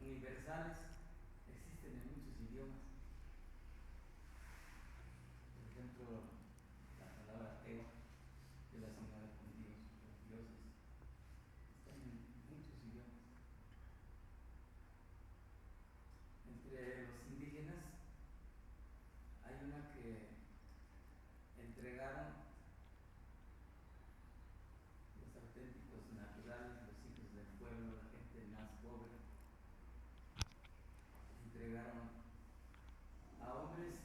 universales existen en muchos idiomas. Por ejemplo, la palabra ateo, relacionada con Dios, con dioses, están en muchos idiomas. Entre los indígenas hay una que entregaron los auténticos naturales, los hijos del pueblo, la gente más pobre, entregaron a hombres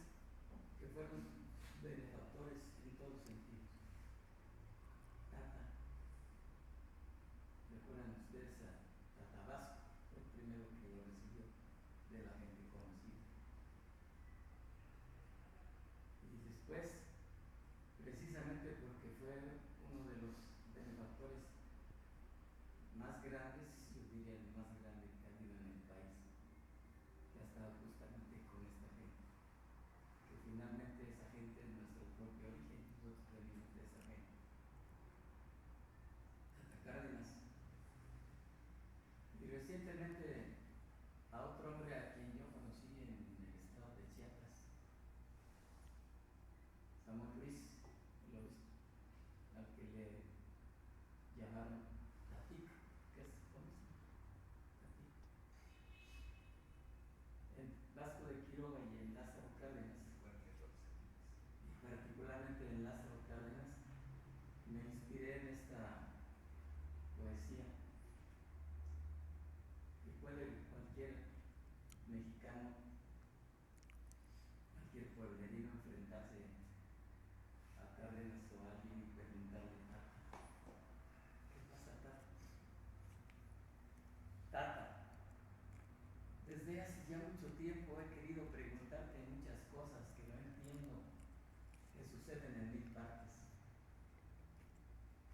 que fueron benefactores en todos sentidos. Tata, recuerdan ustedes a Tata Vasco, fue el primero que lo recibió de la gente conocida. Y después, precisamente porque fue uno de los benefactores más grandes, yo diría el más grande que ha habido en el país, que ha estado justamente con esta gente, que finalmente esa gente es nuestro propio origen, nosotros venimos de esa gente. Tata Cárdenas. Y recientemente a otro hombre a quien yo conocí en el estado de Chiapas, Samuel Ruiz, el obispo, al que le llamaron Tatic, que es obispo, Tatic. En Vasco de Quiroga y en Lázaro Cárdenas, y particularmente en Lázaro Cárdenas, me inspiré en esta poesía que puede cualquier mexicano, cualquier pueblerino enfrentarse a Cárdenas o a alguien y preguntarle: Tata, ¿qué pasa, Tata? Tata, desde hace ya mucho tiempo he querido preguntarte muchas cosas que no entiendo, que suceden en mil partes.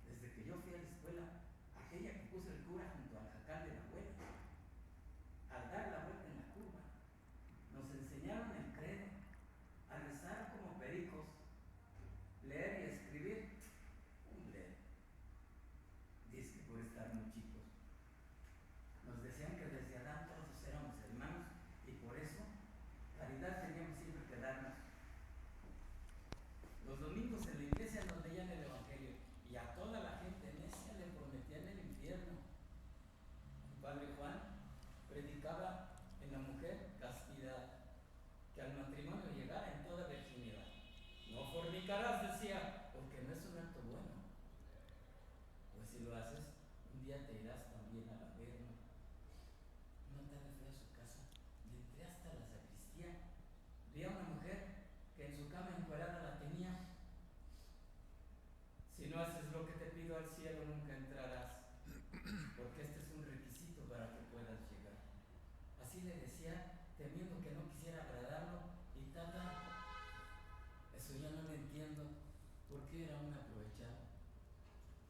Desde que yo fui a la escuela, aquella que puso el cura junto al jacal de la abuela, al dar la vuelta en la curva, nos enseñaron el credo, a rezar como pericos, leer y escribir, un leer. Dice que por estar muy chicos. Nos decían que desde Adán todos éramos hermanos y por eso caridad teníamos siempre que darnos. Los domingos en la iglesia nos leían el Evangelio y a toda la gente necia le prometían el infierno. El padre Juan predicaba en la mujer castidad, que al matrimonio llegara en toda virginidad. No fornicarás, decía, porque no es un acto bueno. Pues si lo haces, un día te irás también al averno. Una tarde fui a su casa, le entré hasta la sacristía, vi a una mujer que en su cama encuerada la tenía. Si no haces lo que te pido al cielo, nunca entrarás, porque este es un requisito para que puedas llegar. Así le decía, temiendo que no quisiera agradarlo, y Tata, eso ya no lo entiendo, porque era un aprovechado.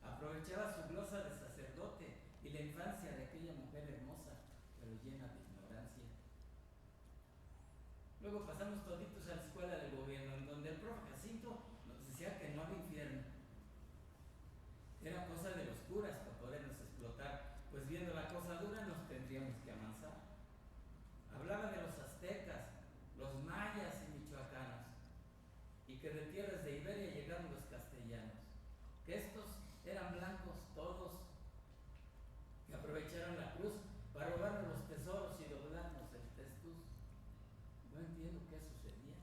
Aprovechaba su glosa de sacerdote y la infancia de aquella mujer hermosa, pero llena de ignorancia. Luego pasamos toditos a la escuela del gobierno, en donde el profe Jacinto nos decía que no había infierno. Era cosa de los curas para podernos explotar, pues viendo la cosa dura nos tendríamos que amansar. Hablaba de los aztecas, los mayas y michoacanos, y que de tierras de Iberia llegaron los castellanos, que estos eran blancos todos, que aprovecharon la cruz para robarnos los tesoros y doblarnos el testuz. No entiendo qué sucedía,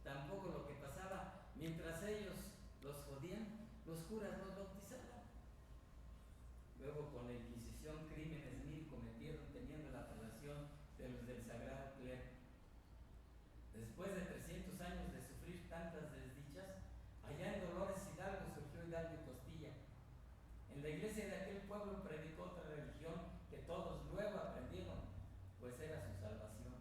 tampoco lo que pasaba mientras ellos los jodían, los curas los bautizaban. Luego con la Inquisición crímenes mil cometieron teniendo la apelación de los del Sagrado Clero. Después de 300 años de sufrir tantas desdichas, allá en Dolores Hidalgo surgió Hidalgo y Costilla. En la iglesia de aquel pueblo predicó otra religión que todos luego aprendieron, pues era su salvación.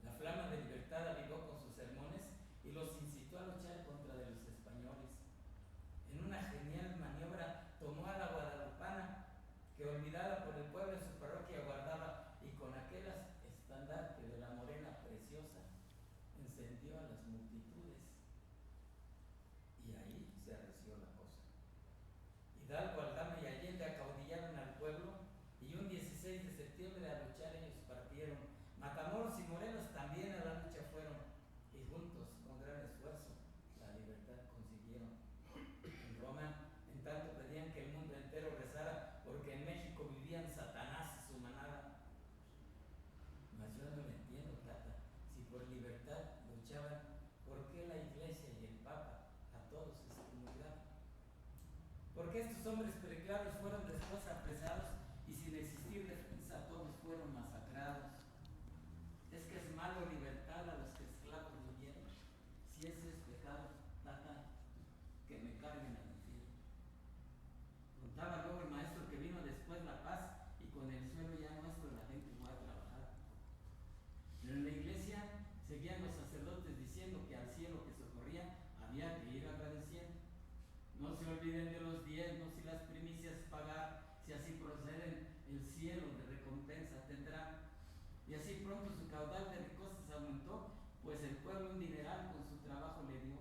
La flama de libertad avivó con sus sermones y los incitó a luchar contra de los españoles. En una genial maniobra tomó a la guadalupana, que olvidada por el pueblo en su parroquia guardaba, y con aquel estandarte de la morena preciosa hombres preclaros fueron después apresados y sin existir defensa todos fueron masacrados. Es que es malo libertar a los que esclavos vivieron. Si ese es pecado, tata, que me carguen al infierno. Contaba luego el maestro que vino después la paz y con el suelo ya nuestro la gente fue a trabajar. Pero en la iglesia seguían los sacerdotes diciendo que al cielo que socorría había que ir agradeciendo. No se olviden de los diezmos y las primicias pagar, si así proceden, el cielo de recompensa tendrán. Y así pronto su caudal de cosas aumentó, pues el pueblo un dineral con su trabajo le dio.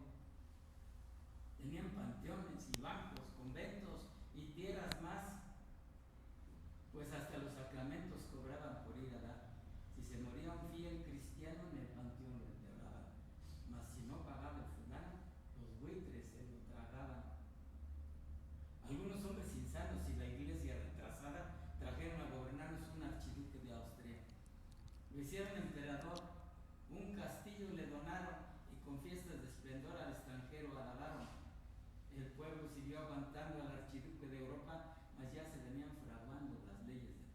Tenían panteones y bancos, conventos y tierras más, pues hasta los sacramentos cobraban por ir a dar. Si se moría un fiel cristiano, en el panteón lo enterraban, mas si no pagaba el fulano, los buitres se lo tragaban. Algunos hombres insanos y la iglesia retrasada trajeron a gobernarnos un archiduque de Austria. Lo hicieron emperador, un castillo le donaron y con fiestas de esplendor al extranjero alabaron. El pueblo siguió aguantando al archiduque de Europa, mas ya se venían fraguando las leyes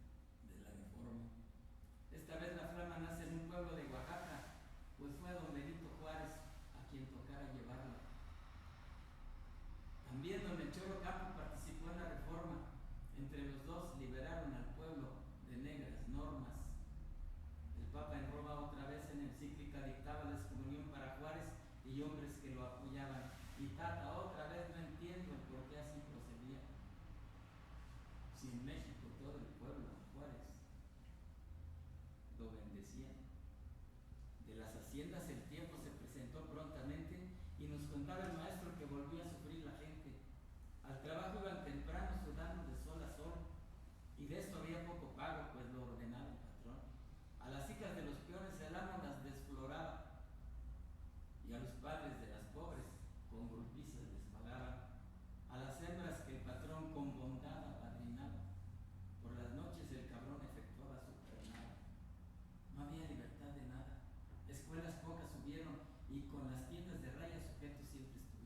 de la reforma. Esta vez la flama nace en un pueblo de Oaxaca, pues fue a don Benito Juárez a quien tocara llevarla. También don Melchor Ocampo participó en la reforma. Entre los dos liberaron al pueblo de negras normas. El Papa en Roma otra vez en encíclica dictaba la excomunión para Juárez y hombres que lo apoyaban. Y tata, otra vez no entiendo el por qué así procedía. Si en México todo el pueblo de Juárez lo bendecía. De las haciendas el tiempo se presentó prontamente y nos contaba el maestro que volvía a sufrir la gente. Al trabajo iban temprano sudando de sol a sol y de esto había poco pago, pues lo ordenaba el patrón. A las hijas de los peones el amo las desfloraba y a los padres de las pobres con golpizas les pagaba. A las hembras que el patrón con bondad apadrinaba, por las noches el cabrón efectuaba su pernada. No había libertad de nada. Escuelas pocas hubieron y con las tiendas de raya sujetos siempre estuvieron.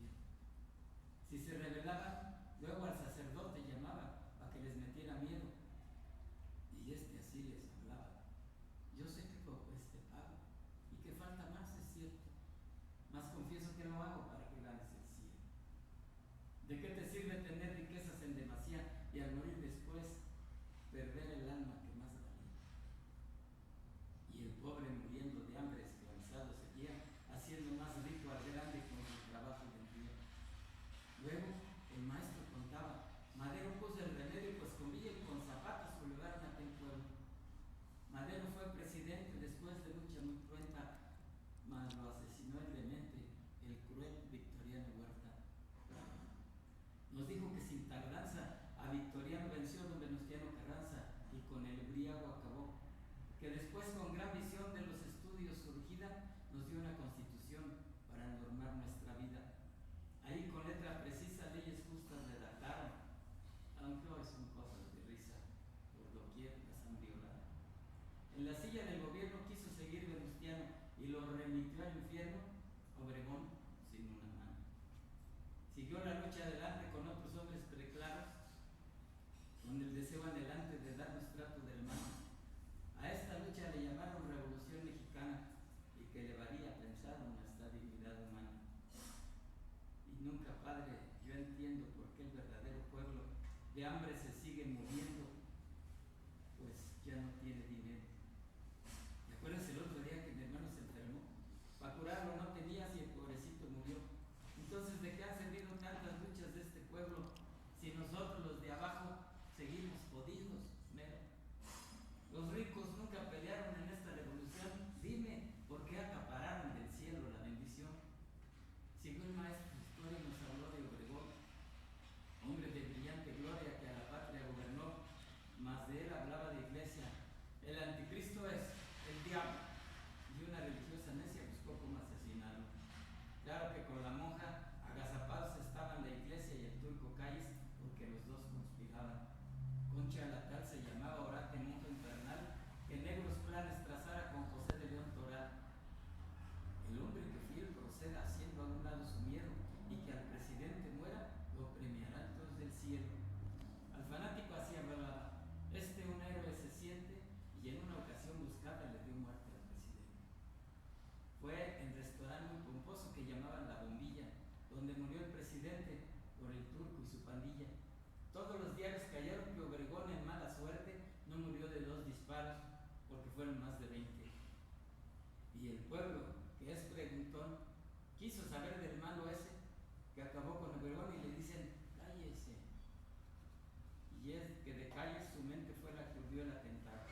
fueron más de 20. Y el pueblo, que es preguntón, quiso saber del malo ese que acabó con Obregón y le dicen, cállese. Y es que de calles su mente fue la que urdió el atentado.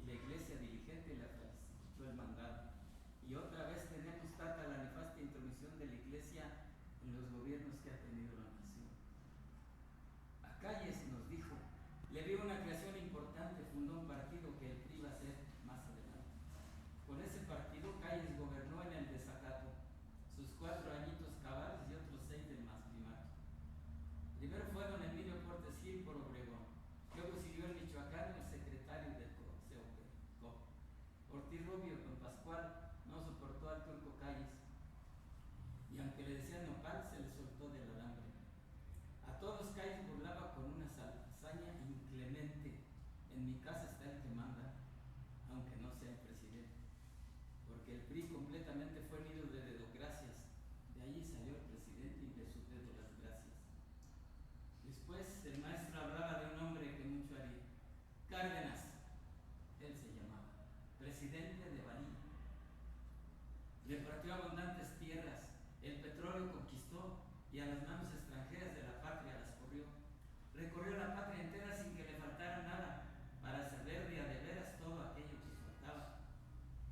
Y la iglesia diligente le facilitó el mandado. Y otra vez tenemos, Tata, la nefasta intromisión de la iglesia en los gobiernos que ha tenido la nación. A Calles nos dijo, le vio una creación importante, fundó un partido que el PRI iba a ser más adelante. Con ese partido Calles gobernó en el desacato, sus 4 añitos cabales y otros 6 del más primato. Primero fue don Emilio Portes Gil por Obregón, luego siguió el Michoacán el secretario del COP. Ortiz Rubio con Pascual no soportó al turco Calles, y aunque le decían nopal, se le soltó del alambre. A todos Calles burlaba con una hazaña inclemente. En mi casa está el que manda, aunque no sea el presidente. Porque el PRI completamente fue nido de dedocracias. De allí salió el presidente y de su dedo las gracias. Después el maestro hablaba de un hombre que mucho haría. Cárdenas, él se llamaba, presidente de Bahía. Repartió abundantes tierras, el petróleo conquistó y a las manos extranjeras de la patria las corrió. Recorrió la patria entera sin que le faltara nada, para saber de a de veras todo aquello que faltaba.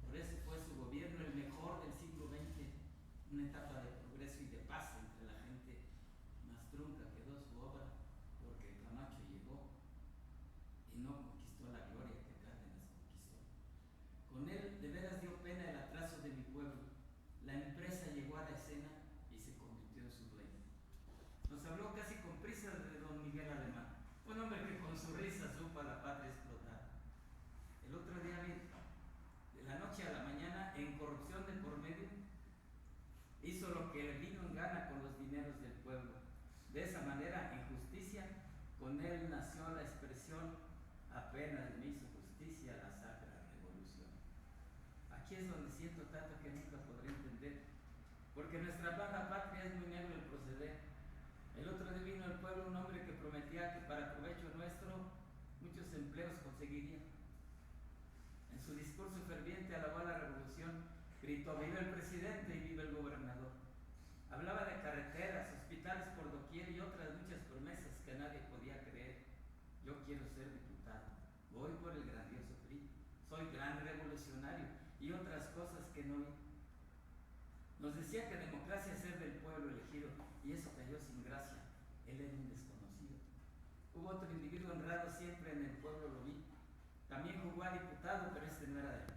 Por eso fue su gobierno el mejor del siglo XX, una etapa de progreso y de paz entre la gente. Más trunca quedó su obra, porque Camacho llegó y no conquistó la gloria que Cárdenas conquistó. Con él de veras dio pena el atraso de mi pueblo. La empresa llegó a la escena y se convirtió en su dueño. Nos habló casi con prisa de don Miguel Alemán, un hombre que con su risa supo a la patria explotar. El otro día vi, de la noche a la mañana, en corrupción de por medio, hizo lo que le vino en gana con los dineros del pueblo. De esa manera, en justicia, con él nació la expresión, apenas me hizo justicia la sacra revolución. Aquí es donde siento tanto que nunca podré entender, porque nuestra banda patria es muy negro el proceder. El otro día vino al pueblo un hombre que prometía que para provecho nuestro muchos empleos conseguiría. En su discurso ferviente alabó a la revolución, gritó viva el presidente y viva el gobernador. Hablaba de carreteras, hospitales por doquier y otras muchas promesas que nadie podía creer. Yo quiero ser diputado, voy por el grandioso PRI, soy gran revolucionario y otras cosas que no vi. Nos decía que democracia es ser del pueblo elegido, y eso cayó sin gracia. Él era un desconocido. Hubo otro individuo honrado siempre en el pueblo, lo vi. También jugó a diputado, pero este no era del